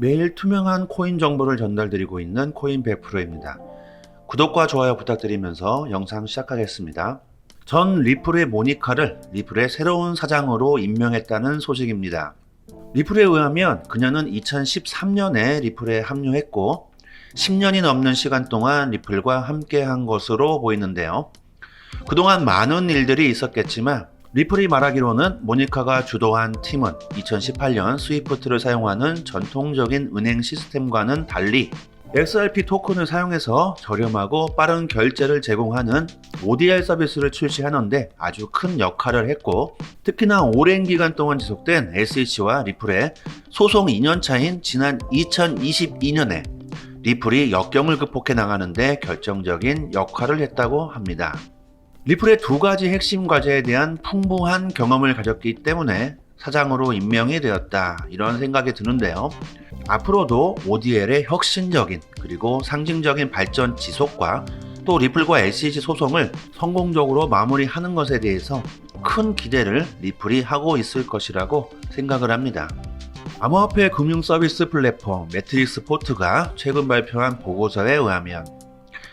매일 투명한 코인 정보를 전달드리고 있는 코인 100%입니다. 구독과 좋아요 부탁드리면서 영상 시작하겠습니다. 전 리플의 모니카를 리플의 새로운 사장으로 임명했다는 소식입니다. 리플에 의하면 그녀는 2013년에 리플에 합류했고 10년이 넘는 시간 동안 리플과 함께한 것으로 보이는데요. 그동안 많은 일들이 있었겠지만 리플이 말하기로는 모니카가 주도한 팀은 2018년 스위프트를 사용하는 전통적인 은행 시스템과는 달리 XRP 토큰을 사용해서 저렴하고 빠른 결제를 제공하는 ODR 서비스를 출시하는데 아주 큰 역할을 했고, 특히나 오랜 기간 동안 지속된 SEC와 리플의 소송 2년차인 지난 2022년에 리플이 역경을 극복해 나가는데 결정적인 역할을 했다고 합니다. 리플의 두 가지 핵심 과제에 대한 풍부한 경험을 가졌기 때문에 사장으로 임명이 되었다, 이런 생각이 드는데요. 앞으로도 ODL의 혁신적인 그리고 상징적인 발전 지속과 또 리플과 SEC 소송을 성공적으로 마무리하는 것에 대해서 큰 기대를 리플이 하고 있을 것이라고 생각을 합니다. 암호화폐 금융 서비스 플랫폼 매트릭스 포트가 최근 발표한 보고서에 의하면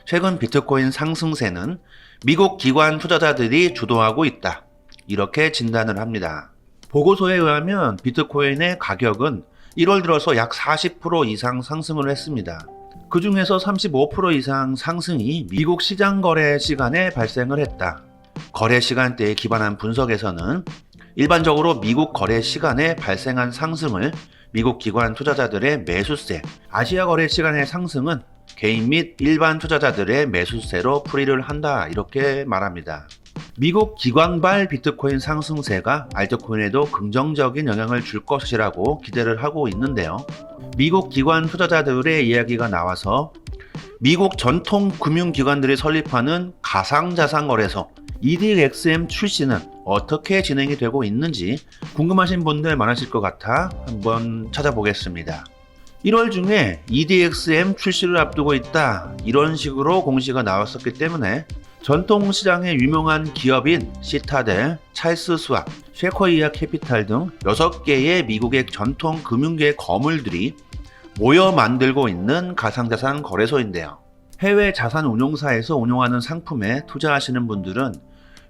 최근 비트코인 상승세는 미국 기관 투자자들이 주도하고 있다, 이렇게 진단을 합니다. 보고서에 의하면 비트코인의 가격은 1월 들어서 약 40% 이상 상승을 했습니다. 그 중에서 35% 이상 상승이 미국 시장 거래 시간에 발생을 했다. 거래 시간대에 기반한 분석에서는 일반적으로 미국 거래 시간에 발생한 상승을 미국 기관 투자자들의 매수세, 아시아 거래 시간의 상승은 개인 및 일반 투자자들의 매수세로 풀이를 한다, 이렇게 말합니다. 미국 기관발 비트코인 상승세가 알트코인에도 긍정적인 영향을 줄 것이라고 기대를 하고 있는데요. 미국 기관 투자자들의 이야기가 나와서 미국 전통 금융기관들이 설립하는 가상자산 거래소 EDXM 출시는 어떻게 진행이 되고 있는지 궁금하신 분들 많으실 것 같아 한번 찾아보겠습니다. 1월 중에 EDXM 출시를 앞두고 있다, 이런 식으로 공시가 나왔었기 때문에 전통시장의 유명한 기업인 시타델, 찰스 스왑, 쉐커이아 캐피탈 등 6개의 미국의 전통 금융계 거물들이 모여 만들고 있는 가상자산 거래소인데요. 해외 자산 운용사에서 운용하는 상품에 투자하시는 분들은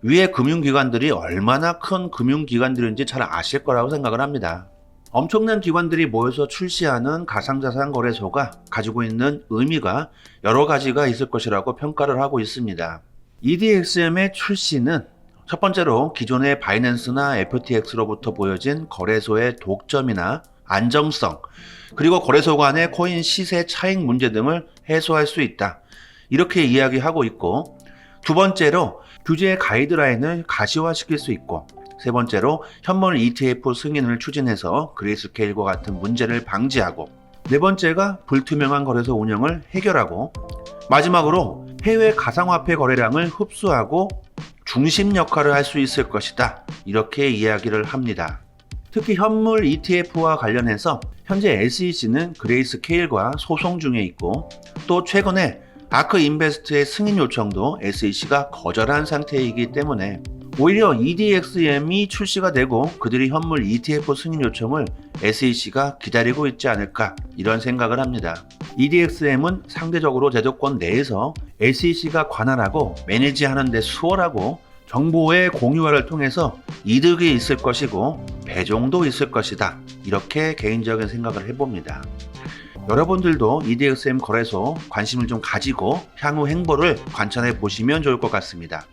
위의 금융기관들이 얼마나 큰 금융기관들인지 잘 아실 거라고 생각을 합니다. 엄청난 기관들이 모여서 출시하는 가상자산 거래소가 가지고 있는 의미가 여러 가지가 있을 것이라고 평가를 하고 있습니다. EDXM의 출시는 첫 번째로 기존의 바이낸스나 FTX로부터 보여진 거래소의 독점이나 안정성, 그리고 거래소 간의 코인 시세 차익 문제 등을 해소할 수 있다, 이렇게 이야기하고 있고, 두 번째로 규제 가이드라인을 가시화시킬 수 있고, 세 번째로 현물 ETF 승인을 추진해서 그레이스케일과 같은 문제를 방지하고, 네 번째가 불투명한 거래소 운영을 해결하고, 마지막으로 해외 가상화폐 거래량을 흡수하고 중심 역할을 할 수 있을 것이다, 이렇게 이야기를 합니다. 특히 현물 ETF와 관련해서 현재 SEC는 그레이스케일과 소송 중에 있고, 또 최근에 아크 인베스트의 승인 요청도 SEC가 거절한 상태이기 때문에 오히려 EDXM이 출시가 되고 그들이 현물 ETF 승인 요청을 SEC가 기다리고 있지 않을까, 이런 생각을 합니다. EDXM은 상대적으로 제도권 내에서 SEC가 관할하고 매니지하는 데 수월하고 정보의 공유화를 통해서 이득이 있을 것이고 배종도 있을 것이다, 이렇게 개인적인 생각을 해봅니다. 여러분들도 EDXM 거래소 관심을 좀 가지고 향후 행보를 관찰해 보시면 좋을 것 같습니다.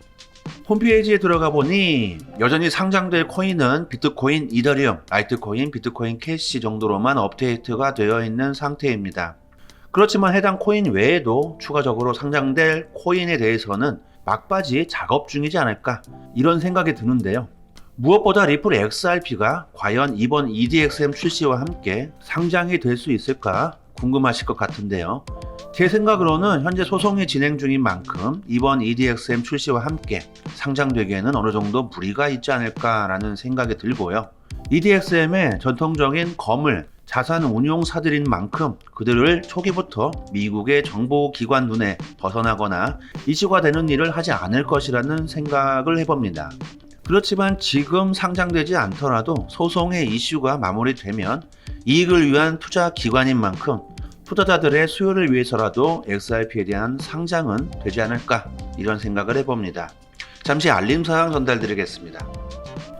홈페이지에 들어가 보니 여전히 상장될 코인은 비트코인, 이더리움, 라이트코인, 비트코인 캐시 정도로만 업데이트가 되어 있는 상태입니다. 그렇지만 해당 코인 외에도 추가적으로 상장될 코인에 대해서는 막바지 작업 중이지 않을까, 이런 생각이 드는데요. 무엇보다 리플 XRP가 과연 이번 EDXM 출시와 함께 상장이 될 수 있을까 궁금하실 것 같은데요. 제 생각으로는 현재 소송이 진행 중인 만큼 이번 EDXM 출시와 함께 상장되기에는 어느 정도 무리가 있지 않을까라는 생각이 들고요. EDXM의 전통적인 거물, 자산 운용사들인 만큼 그들을 초기부터 미국의 정보기관 눈에 벗어나거나 이슈가 되는 일을 하지 않을 것이라는 생각을 해봅니다. 그렇지만 지금 상장되지 않더라도 소송의 이슈가 마무리되면 이익을 위한 투자 기관인 만큼 투자자들의 수요를 위해서라도 XRP에 대한 상장은 되지 않을까 이런 생각을 해봅니다. 잠시 알림사항 전달드리겠습니다.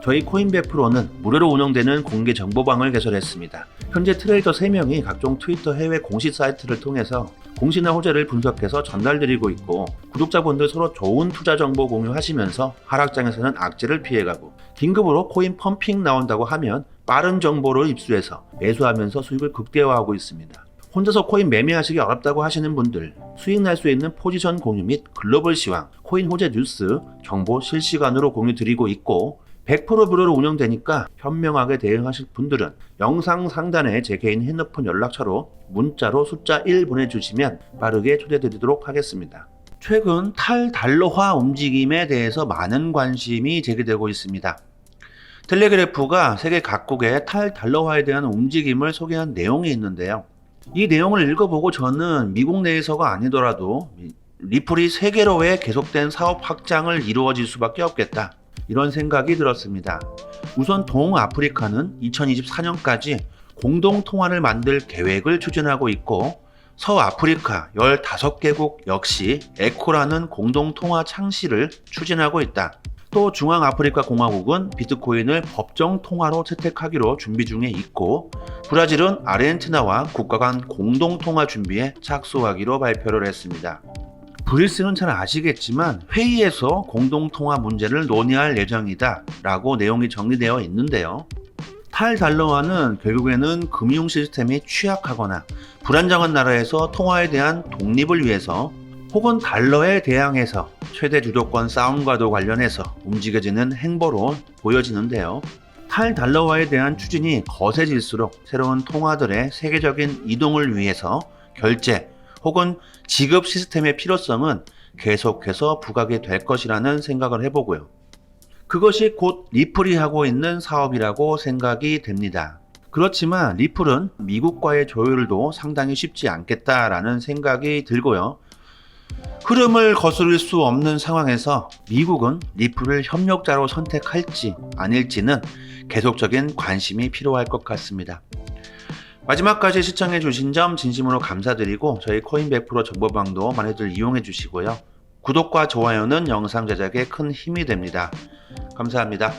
저희 코인백 프로는 무료로 운영되는 공개 정보방을 개설했습니다. 현재 트레이더 3명이 각종 트위터 해외 공시 사이트를 통해서 공시나 호재를 분석해서 전달드리고 있고, 구독자분들 서로 좋은 투자 정보 공유하시면서 하락장에서는 악재를 피해가고, 긴급으로 코인 펌핑 나온다고 하면 빠른 정보를 입수해서 매수하면서 수익을 극대화하고 있습니다. 혼자서 코인 매매하시기 어렵다고 하시는 분들, 수익 날 수 있는 포지션 공유 및 글로벌 시황, 코인 호재 뉴스, 정보 실시간으로 공유 드리고 있고, 100% 무료로 운영되니까 현명하게 대응하실 분들은 영상 상단에 제 개인 핸드폰 연락처로 문자로 숫자 1 보내주시면 빠르게 초대드리도록 하겠습니다. 최근 탈달러화 움직임에 대해서 많은 관심이 제기되고 있습니다. 텔레그래프가 세계 각국의 탈달러화에 대한 움직임을 소개한 내용이 있는데요. 이 내용을 읽어보고 저는 미국 내에서가 아니더라도 리플이 세계로의 계속된 사업 확장을 이루어질 수밖에 없겠다, 이런 생각이 들었습니다. 우선 동아프리카는 2024년까지 공동통화를 만들 계획을 추진하고 있고, 서아프리카 15개국 역시 에코라는 공동통화 창시를 추진하고 있다. 또 중앙아프리카 공화국은 비트코인을 법정통화로 채택하기로 준비 중에 있고, 브라질은 아르헨티나와 국가 간 공동통화 준비에 착수하기로 발표를 했습니다. 브리스는 잘 아시겠지만 회의에서 공동통화 문제를 논의할 예정이다 라고 내용이 정리되어 있는데요. 탈달러화는 결국에는 금융 시스템이 취약하거나 불안정한 나라에서 통화에 대한 독립을 위해서, 혹은 달러에 대항해서 최대 주도권 싸움과도 관련해서 움직여지는 행보로 보여지는데요. 탈달러화에 대한 추진이 거세질수록 새로운 통화들의 세계적인 이동을 위해서 결제 혹은 지급 시스템의 필요성은 계속해서 부각이 될 것이라는 생각을 해보고요. 그것이 곧 리플이 하고 있는 사업이라고 생각이 됩니다. 그렇지만 리플은 미국과의 조율도 상당히 쉽지 않겠다라는 생각이 들고요. 흐름을 거스를 수 없는 상황에서 미국은 리플을 협력자로 선택할지 아닐지는 계속적인 관심이 필요할 것 같습니다. 마지막까지 시청해 주신 점 진심으로 감사드리고, 저희 코인100% 정보방도 많이들 이용해 주시고요. 구독과 좋아요는 영상 제작에 큰 힘이 됩니다. 감사합니다.